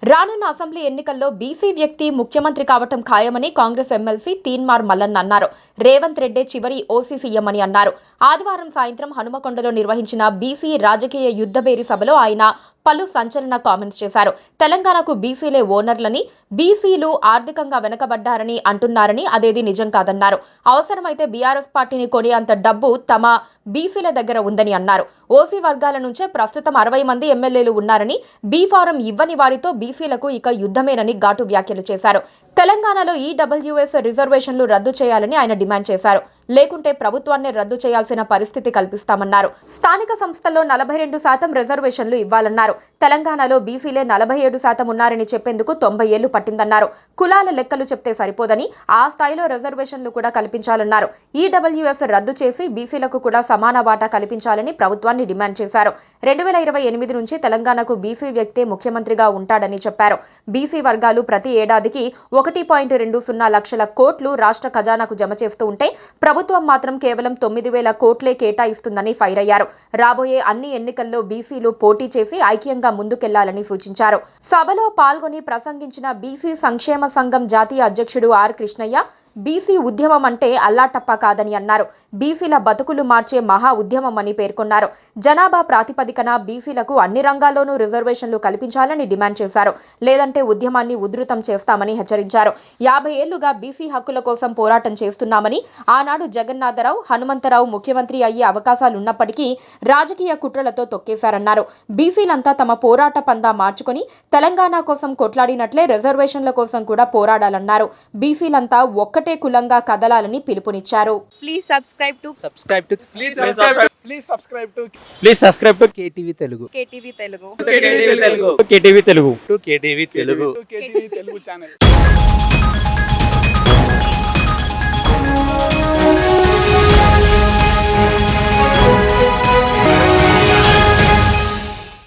రానున్న అసెంబ్లీ ఎన్నికల్లో బీసీ వ్యక్తి ముఖ్యమంత్రి కావటం ఖాయమని కాంగ్రెస్ ఎమ్మెల్సీ తీన్మార్ మల్లన్న అన్నారు. రేవంత్ రెడ్డి చివరి ఓసీ సీఎం అని అన్నారు. ఆదివారం సాయంత్రం హనుమకొండలో నిర్వహించిన బీసీ రాజకీయ యుద్ధబేరి సభలో ఆయన పలు సంచలన కామెంట్స్ చేశారు. తెలంగాణకు బీసీలే ఓనర్లని, బీసీలు ఆర్థికంగా వెనకబడ్డారని అంటున్నారని అదేది నిజం కాదన్నారు. అవసరమైతే బీఆర్ఎస్ పార్టీని కొనే అంత డబ్బు తమ బీసీల దగ్గర ఉందని అన్నారు. ఓసీ వర్గాల నుంచే ప్రస్తుతం 60 మంది ఎమ్మెల్యేలు ఉన్నారని, బీ ఫారం ఇవ్వని వారితో బీసీలకు ఇక యుద్ధమేనని ఘాటు వ్యాఖ్యలు చేశారు. తెలంగాణలో ఈడబ్ల్యూఎస్ రిజర్వేషన్లు రద్దు చేయాలని ఆయన డిమాండ్ చేశారు. లేకుంటే ప్రభుత్వాన్ని రద్దు చేయాల్సిన పరిస్థితి కల్పిస్తామన్నారు. స్థానిక సంస్థల్లో 42% రిజర్వేషన్లు ఇవ్వాలన్నారు. తెలంగాణలో బీసీలే 47% ఉన్నారని చెప్పేందుకు 90 ఏళ్లు పట్టిందన్నారు. కులాల లెక్కలు చెప్తే సరిపోదని, ఆ స్థాయిలో రిజర్వేషన్లు కూడా కల్పించాలన్నారు. ఈడబ్ల్యూఎస్ రద్దు చేసి బీసీలకు కూడా సమాన వాటా కల్పించాలని ప్రభుత్వాన్ని డిమాండ్ చేశారు. 2028 నుంచి తెలంగాణకు బీసీ వ్యక్తే ముఖ్యమంత్రిగా ఉంటాడని చెప్పారు. బీసీ వర్గాలు ప్రతి ఏడాదికి 1.20 లక్షల కోట్లు రాష్ట్ర ఖజానాకు జమ చేస్తూ ఉంటే ప్రభుత్వం మాత్రం కేవలం 9,000 కోట్లే కేటాయిస్తుందని ఫైర్ అయ్యారు. రాబోయే అన్ని ఎన్నికల్లో బీసీలు పోటీ చేసి ఐక్యంగా ముందుకెళ్లాలని సూచించారు. సభలో పాల్గొని ప్రసంగించిన బీసీ సంక్షేమ సంఘం జాతీయ అధ్యక్షుడు ఆర్ కృష్ణయ్య బీసీ ఉద్యమం అంటే అల్లాటప్ప కాదని అన్నారు. బీసీల బతుకులు మార్చే మహా ఉద్యమం అని పేర్కొన్నారు. జనాభా ప్రాతిపదికన బీసీలకు అన్ని రంగాల్లోనూ రిజర్వేషన్లు కల్పించాలని డిమాండ్ చేశారు. లేదంటే ఉద్యమాన్ని ఉధృతం చేస్తామని హెచ్చరించారు. 50 ఏళ్లుగా బీసీ హక్కుల కోసం పోరాటం చేస్తున్నామని, ఆనాడు జగన్నాథరావు, హనుమంతరావు ముఖ్యమంత్రి అయ్యే అవకాశాలున్నప్పటికీ రాజకీయ కుట్రలతో తొక్కేశారన్నారు. బీసీలంతా తమ పోరాట పందా మార్చుకొని తెలంగాణ కోసం కొట్లాడినట్లే రిజర్వేషన్ల కోసం కూడా పోరాడాలన్నారు. బీసీలంతా ఒక్కటే కులంగా కదలాలని పిలుపునిచ్చారు. Please subscribe to KTV Telugu. KTV Telugu channel.